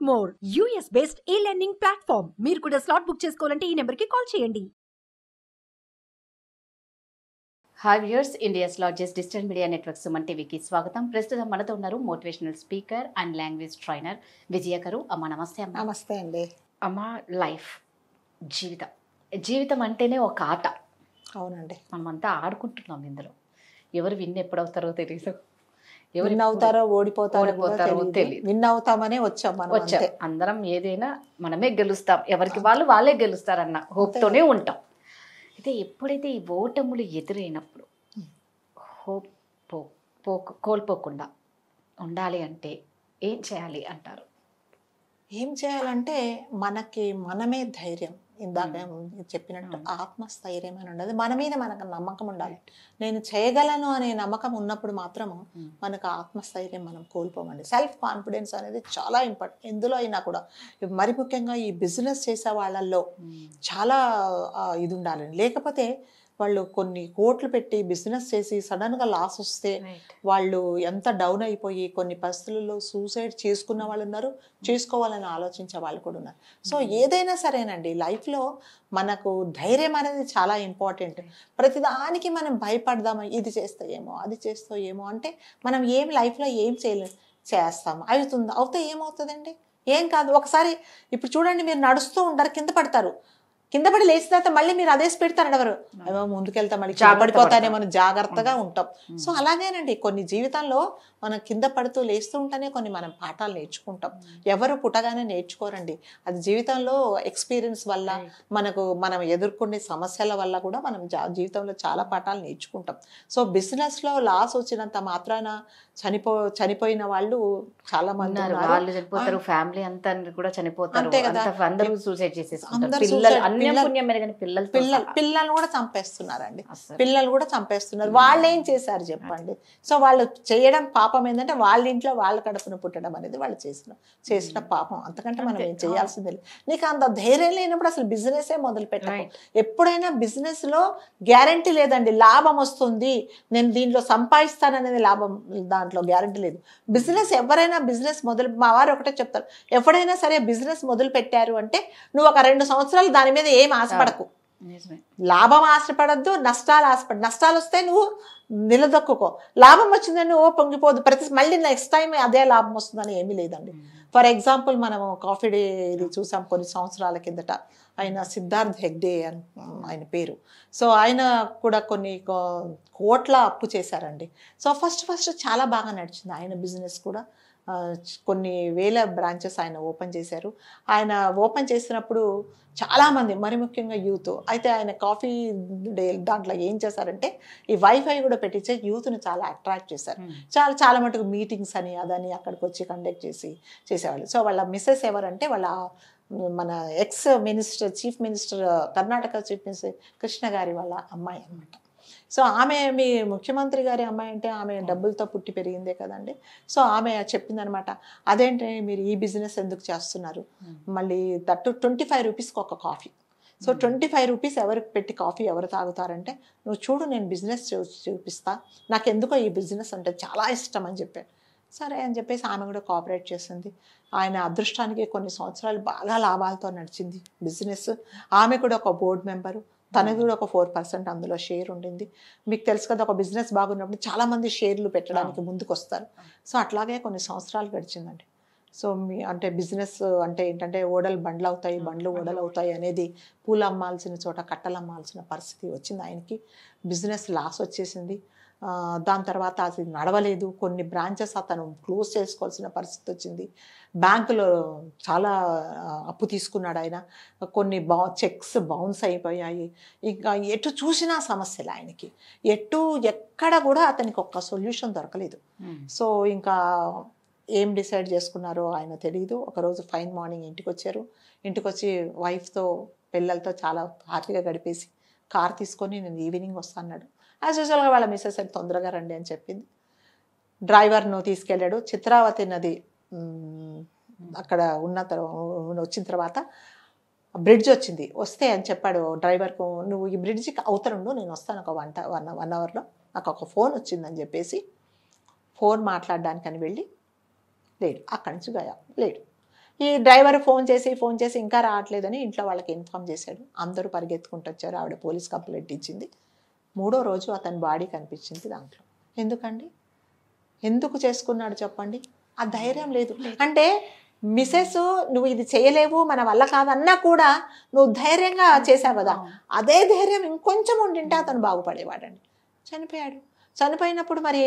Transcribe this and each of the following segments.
More US based e learning platform. మీరు కూడా slot book చేసుకోవాలంటే ఈ నెంబర్కి కాల్ చేయండి. Hi viewers, India's largest digital media network Suman టీవీకి స్వాగతం. ప్రస్తుతం మనతో ఉన్నారు motivational speaker and language trainer Vijaya garu. అమ్మ నమస్తే. అమ్మ నమస్తే అండి. అమ్మ, లైఫ్ జీవితం అంటేనే ఒక ఆట. అవునండి, మనమంతా ఆడుకుంటున్నాం ఇందులో. ఎవరు విన్ ఎప్పుడవుతారో తెలియదు, విన్ అవుతారో ఓడిపోతారో తెలియదు. విన్ అవుతామనే వచ్చాం. అందరం ఏదైనా మనమే గెలుస్తాం, ఎవరికి వాళ్ళే గెలుస్తారన్న హోప్తోనే ఉంటాం. అయితే ఎప్పుడైతే ఈ ఓటములు ఎదురైనప్పుడు హోప్ కోల్పోకుండా ఉండాలి అంటే ఏం చేయాలి అంటారు? ఏం చేయాలంటే మనకి మనమే ధైర్యం. ఇందాక చెప్పినట్టు ఆత్మస్థైర్యం అని ఉండదు, మన మీద మనకు నమ్మకం ఉండాలి. నేను చేయగలను అనే నమ్మకం ఉన్నప్పుడు మాత్రము మనకు ఆత్మస్థైర్యం మనం కోల్పోమండి. సెల్ఫ్ కాన్ఫిడెన్స్ అనేది చాలా ఇంపార్టెంట్ ఎందులో అయినా కూడా. మరి ముఖ్యంగా ఈ బిజినెస్ చేసే వాళ్ళల్లో చాలా ఇది ఉండాలి. లేకపోతే వాళ్ళు కొన్ని కోట్లు పెట్టి బిజినెస్ చేసి సడన్గా లాస్ వస్తే వాళ్ళు ఎంత డౌన్ అయిపోయి కొన్ని పరిస్థితుల్లో సూసైడ్ చేసుకున్న వాళ్ళు ఉన్నారు, చేసుకోవాలని ఆలోచించే వాళ్ళు కూడా ఉన్నారు. సో ఏదైనా సరేనండి, లైఫ్లో మనకు ధైర్యం అనేది చాలా ఇంపార్టెంట్. ప్రతిదానికి మనం భయపడదాము, ఇది చేస్తే ఏమో అది చేస్తే ఏమో అంటే మనం ఏం లైఫ్లో ఏం చేస్తాము. అవుతే ఏమవుతుందండి? ఏం కాదు. ఒకసారి ఇప్పుడు చూడండి, మీరు నడుస్తూ ఉంటారు, కింద పడతారు, కింద పడి లేచిన తర్వాత మళ్ళీ మీరు అదే స్పీడ్ నడవరు. ఏమో ముందుకెళ్తాం, మళ్ళీ పడిపోతానేమో జాగ్రత్తగా ఉంటాం. సో అలాగేనండి, కొన్ని జీవితంలో మనం కింద పడుతూ లేస్తూ ఉంటేనే కొన్ని మనం పాఠాలు నేర్చుకుంటాం. ఎవరు పుట్టగానే నేర్చుకోరండి. అది జీవితంలో ఎక్స్పీరియన్స్ వల్ల, మనం ఎదుర్కొనే సమస్యల వల్ల కూడా మనం జీవితంలో చాలా పాఠాలు నేర్చుకుంటాం. సో బిజినెస్లో లాస్ వచ్చినంత మాత్రాన చనిపోయిన వాళ్ళు చాలా మంది ఉన్నారు. ఫ్యామిలీ అంతా కూడా చనిపోతారు. అంతే కదా, అందరూ సూసైడ్ చేసేసుకుంటారు. పిల్లలు కూడా చంపేస్తున్నారండి. పిల్లలు కూడా చంపేస్తున్నారు. వాళ్ళు ఏం చేశారు చెప్పండి? సో వాళ్ళు చేయడం పాపం ఏంటంటే వాళ్ళ ఇంట్లో వాళ్ళ కడుపున పుట్టడం అనేది వాళ్ళు చేసిన పాపం. అంతకంటే మనం ఏం చేయాల్సిందే లేదు. నీకు అంత ధైర్యం లేనప్పుడు అసలు బిజినెసే మొదలు పెట్టకు. ఎప్పుడైనా బిజినెస్ లో గ్యారంటీ లేదండి, లాభం వస్తుంది, నేను దీంట్లో సంపాదిస్తాననేది లాభం, దాంట్లో గ్యారంటీ లేదు. బిజినెస్ ఎవరైనా మా వారు ఒకటే చెప్తారు, ఎవరైనా సరే బిజినెస్ మొదలు పెట్టారు అంటే నువ్వు ఒక 2 సంవత్సరాలు దాని మీద ఏం ఆశపడకు. లాభం ఆశపడద్దు, నష్టాలు వస్తే నువ్వు నిలదొక్కుకో. లాభం వచ్చిందని పొంగిపోదు, మళ్ళీ నెక్స్ట్ టైం అదే లాభం వస్తుందని ఏమీ లేదండి. ఫర్ ఎగ్జాంపుల్ మనము కాఫీ డే ఇది చూసాం కొన్ని సంవత్సరాల కిందట. ఆయన సిద్ధార్థ్ హెగ్డే అని ఆయన పేరు. సో ఆయన కూడా కొన్ని కోట్ల అప్పు చేశారండి. సో ఫస్ట్ చాలా బాగా నడిచింది ఆయన బిజినెస్ కూడా. కొన్ని వేల బ్రాంచెస్ ఆయన ఓపెన్ చేశారు. ఆయన ఓపెన్ చేసినప్పుడు చాలామంది, మరి ముఖ్యంగా యూత్ అయితే ఆయన కాఫీ డే దాంట్లో ఏం చేశారంటే ఈ వైఫై కూడా పెట్టించే యూత్ని చాలా అట్రాక్ట్ చేశారు. చాలా మటుకు మీటింగ్స్ అని అదని అక్కడికి వచ్చి కండక్ట్ చేసేవాళ్ళు. సో వాళ్ళ మిస్సెస్ ఎవరంటే మన chief minister Karnataka chief minister Krishna గారి వాళ్ళ అమ్మాయి అన్నమాట. సో ఆమె మీ ముఖ్యమంత్రి గారి అమ్మాయి అంటే ఆమె డబ్బులతో పుట్టి పెరిగిందే కదండి. సో ఆమె చెప్పిందనమాట, అదేంటి మీరు ఈ బిజినెస్ ఎందుకు చేస్తున్నారు, మళ్ళీ 25 రూపీస్కి ఒక కాఫీ. సో 25 రూపీస్ ఎవరికి పెట్టి కాఫీ ఎవరు తాగుతారంటే, నువ్వు చూడు నేను బిజినెస్ చూపిస్తా, నాకు ఎందుకో ఈ బిజినెస్ అంటే చాలా ఇష్టం అని చెప్పాను. సరే అని చెప్పేసి ఆమె కూడా కోఆపరేట్ చేసింది. ఆయన అదృష్టానికి కొన్ని సంవత్సరాలు బాగా లాభాలతో నడిచింది బిజినెస్. ఆమె కూడా ఒక బోర్డు మెంబరు, తనకు కూడా ఒక 4% అందులో షేర్ ఉండింది. మీకు తెలుసు కదా, ఒక బిజినెస్ బాగున్నప్పుడు చాలామంది షేర్లు పెట్టడానికి ముందుకు వస్తారు. సో అట్లాగే కొన్ని సంవత్సరాలు గడిచిందండి. సో అంటే బిజినెస్ అంటే ఏంటంటే బండ్లు అవుతాయి, బండ్లు ఓడలు అవుతాయి అనేది, పూలు అమ్మాల్సిన చోట కట్టలు అమ్మాల్సిన పరిస్థితి వచ్చింది ఆయనకి. బిజినెస్ లాస్ వచ్చేసింది. దాని తర్వాత అది నడవలేదు. కొన్ని బ్రాంచెస్ అతను క్లోజ్ చేసుకోవాల్సిన పరిస్థితి వచ్చింది. బ్యాంకులో చాలా అప్పు తీసుకున్నాడు ఆయన. కొన్ని చెక్స్ బౌన్స్ అయిపోయాయి. ఇంకా ఎటు చూసినా సమస్యలు ఆయనకి, ఎక్కడ కూడా అతనికి ఒక్క సొల్యూషన్ దొరకలేదు. సో ఇంకా ఏం డిసైడ్ చేసుకున్నారో ఆయన తెలియదు. ఒకరోజు ఫైన్ మార్నింగ్ ఇంటికి వచ్చి వైఫ్తో పిల్లలతో చాలా హ్యాపీగా గడిపేసి కార్ తీసుకొని నేను ఈవినింగ్ వస్తాన్నాడు. యాజ్ యూజువల్గా వాళ్ళ మిస్సెస్ అయితే తొందరగా రండి అని చెప్పింది. డ్రైవర్ను తీసుకెళ్ళాడు. చిత్రావతి నది అక్కడ వచ్చిన తర్వాత బ్రిడ్జ్ వచ్చింది. వస్తే అని చెప్పాడు డ్రైవర్కు, నువ్వు ఈ బ్రిడ్జికి అవతరుండు, నేను వస్తాను ఒక 1 అవర్లో, నాకు ఒక ఫోన్ వచ్చిందని చెప్పేసి ఫోన్ మాట్లాడడానికని వెళ్ళి లేడు. అక్కడి నుంచి లేడు. ఈ డ్రైవర్ ఫోన్ చేసి ఇంకా రావట్లేదని ఇంట్లో వాళ్ళకి ఇన్ఫామ్ చేశాడు. అందరూ పరిగెత్తుకుంటూ వచ్చారు. ఆవిడ పోలీస్ కంప్లైంట్ ఇచ్చింది. 3వ రోజు అతని బాడీ కనిపించింది దాంట్లో. ఎందుకండి? ఎందుకు చేసుకున్నాడు చెప్పండి? ఆ ధైర్యం లేదు. అంటే మిసెస్ నువ్వు ఇది చేయలేవు, మన వల్ల కాదన్నా కూడా నువ్వు ధైర్యంగా చేసావు కదా, అదే ధైర్యం ఇంకొంచెం ఉండింటే అతను బాగుపడేవాడండి. చనిపోయాడు. చనిపోయినప్పుడు మరి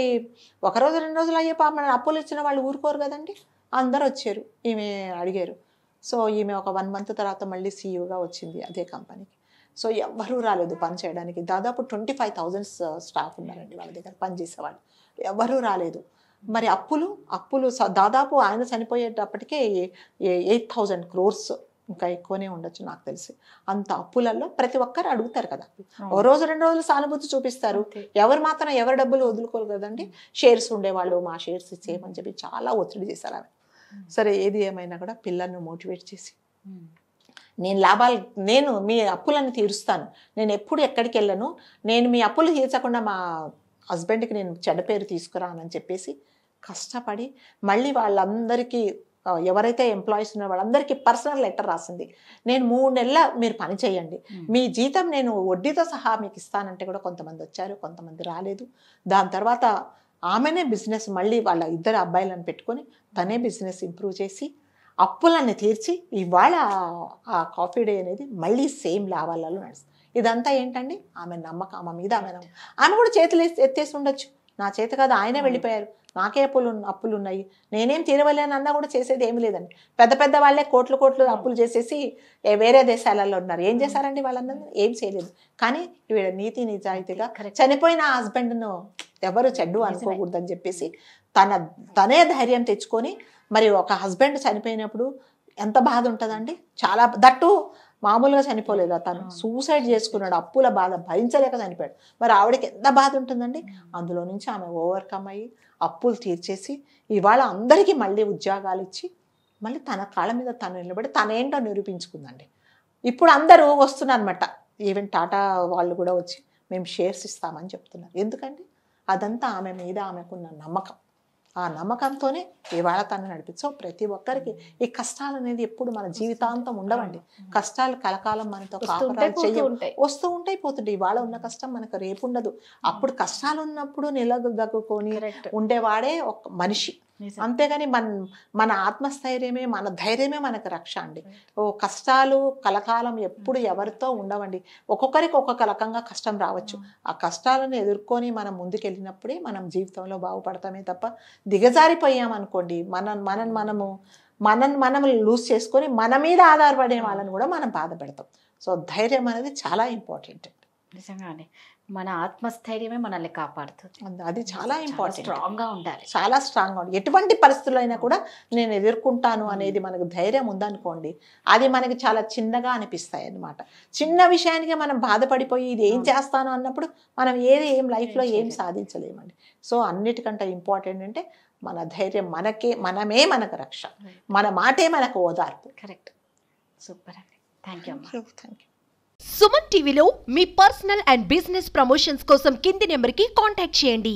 1 రోజు 2 రోజులు అయ్యే పాప అప్పులు ఇచ్చిన వాళ్ళు ఊరుకోరు కదండి. అందరు వచ్చారు, ఈమె అడిగారు. సో ఈమె ఒక 1 మంత్ తర్వాత మళ్ళీ సీఈఓగా వచ్చింది అదే కంపెనీకి. సో ఎవ్వరూ రాలేదు పని చేయడానికి. దాదాపు 25,000 స్టాఫ్ ఉన్నారండి వాళ్ళ దగ్గర పనిచేసేవాళ్ళు. ఎవరూ రాలేదు. మరి అప్పులు దాదాపు ఆయన చనిపోయేటప్పటికే 8,000 crores, ఇంకా ఎక్కువనే ఉండొచ్చు నాకు తెలిసి. అంత అప్పులలో ప్రతి ఒక్కరు అడుగుతారు కదా, ఓ రోజు 2 రోజులు సానుభూతి చూపిస్తారు. ఎవరు మాత్రం ఎవరి డబ్బులు వదులుకోరు కదండి. షేర్స్ ఉండేవాళ్ళు, మా షేర్స్ ఇచ్చేయమని చెప్పి చాలా ఒత్తిడి చేశారు ఆమె. సరే ఏది ఏమైనా కూడా పిల్లల్ని మోటివేట్ చేసి, నేను మీ అప్పులను తీరుస్తాను, నేను ఎప్పుడు ఎక్కడికి వెళ్ళను, నేను మీ అప్పులు తీర్చకుండా మా హస్బెండ్కి నేను చెడ్డ పేరు తీసుకురానని చెప్పేసి కష్టపడి మళ్ళీ వాళ్ళందరికీ ఎవరైతే ఎంప్లాయీస్ ఉన్నారో వాళ్ళందరికీ పర్సనల్ లెటర్ రాసింది. నేను 3 నెలల మీరు పని చేయండి, మీ జీతం నేను వడ్డీతో సహా మీకు ఇస్తానంటే కూడా కొంతమంది వచ్చారు, కొంతమంది రాలేదు. దాని తర్వాత ఆమెనే బిజినెస్ మళ్ళీ వాళ్ళ 2 అబ్బాయిలను పెట్టుకొని తనే బిజినెస్ ఇంప్రూవ్ చేసి అప్పులన్నీ తీర్చి ఇవాళ ఆ కాఫీ డే అనేది మళ్ళీ సేమ్ లాభాలలో నడుస్తుంది. ఇదంతా ఏంటండి? ఆమె నమ్మకం, ఆమె మీద ఆమె కూడా చేతులు ఎత్తేసి ఉండొచ్చు, నా చేత కాదు, ఆయనే వెళ్ళిపోయారు, నాకే అప్పులు ఉన్నాయి, నేనేం తీరవలేనన్నా కూడా చేసేది ఏమి లేదండి. పెద్ద వాళ్ళే కోట్లు అప్పులు చేసేసి వేరే దేశాలలో ఉన్నారు. ఏం చేశారండి వాళ్ళందరూ? ఏం చేయలేదు. కానీ వీళ్ళ నీతి నిజాయితీగా చనిపోయిన హస్బెండ్ను ఎవరు చెడ్డు అనుకోకూడదని చెప్పేసి తనే ధైర్యం తెచ్చుకొని, మరి ఒక హస్బెండ్ చనిపోయినప్పుడు ఎంత బాధ ఉంటుందండి. చాలా దట్టు మామూలుగా చనిపోలేదు, అతను సూసైడ్ చేసుకున్నాడు, అప్పుల బాధ భరించలేక చనిపోయాడు. మరి ఆవిడకి ఎంత బాధ ఉంటుందండి. అందులో నుంచి ఆమె ఓవర్కమ్ అయ్యి అప్పులు తీర్చేసి ఇవాళ అందరికీ మళ్ళీ ఉద్యోగాలు ఇచ్చి మళ్ళీ తన కాళ్ళ మీద తను నిలబడి తనేంటో నిరూపించుకుందండి. ఇప్పుడు అందరూ వస్తున్నారన్నమాట. ఈవెన్ టాటా వాళ్ళు కూడా వచ్చి మేము షేర్స్ ఇస్తామని చెప్తున్నారు. ఎందుకండి? అదంతా ఆమె మీద ఆమెకున్న నమ్మకం. ఆ నమ్మకంతోనే ఇవాళ తను నడిపించి. సో ప్రతి ఒక్కరికి ఈ కష్టాలు అనేది ఎప్పుడు మన జీవితాంతం ఉండవండి. కష్టాలు కలకాలం మనతో కాపురాలు వస్తూ ఉంటాయి, పోతుంటాయి. ఇవాళ ఉన్న కష్టం మనకు రేపు ఉండదు. అప్పుడు కష్టాలు ఉన్నప్పుడు నిలదొక్కుని ఉండేవాడే ఒక మనిషి. అంతేగాని మన ఆత్మస్థైర్యమే, మన ధైర్యమే మనకు రక్ష అండి. కష్టాలు కలకాలం ఎప్పుడు ఎవరితో ఉండవండి. ఒక్కొక్కరికి ఒక్కొక్క రకంగా కష్టం రావచ్చు. ఆ కష్టాలను ఎదుర్కొని మనం ముందుకెళ్ళినప్పుడే మనం జీవితంలో బాగుపడతామే తప్ప దిగజారిపోయామనుకోండి, మనం లూజ్ చేసుకొని మన మీద ఆధారపడే వాళ్ళని కూడా మనం బాధ పెడతాం. సో ధైర్యం అనేది చాలా ఇంపార్టెంట్. నిజంగానే మన ఆత్మస్థైర్యమే మనల్ని కాపాడుతుంది. అది చాలా ఇంపార్టెంట్. స్ట్రాంగ్గా ఉండాలి, చాలా స్ట్రాంగ్గా ఉండాలి. ఎటువంటి పరిస్థితుల్లో అయినా కూడా నేను ఎదుర్కొంటాను అనేది మనకు ధైర్యం ఉందనుకోండి, అది మనకి చాలా చిన్నగా అనిపిస్తాయి అన్నమాట. చిన్న విషయానికి మనం బాధపడిపోయి ఇది ఏం చేస్తాను అన్నప్పుడు మనం ఏం లైఫ్లో ఏం సాధించలేమండి. సో అన్నిటికంటే ఇంపార్టెంట్ అంటే మన ధైర్యం, మనమే మనకు రక్ష, మన మాటే మనకు ఓదార్పు. కరెక్ట్. సూపర్ అండి. Thank you. సుమన్ టీవీలో మీ పర్సనల్ అండ్ బిజినెస్ ప్రమోషన్స్ కోసం కింది నెంబర్కి కాంటాక్ట్ చేయండి.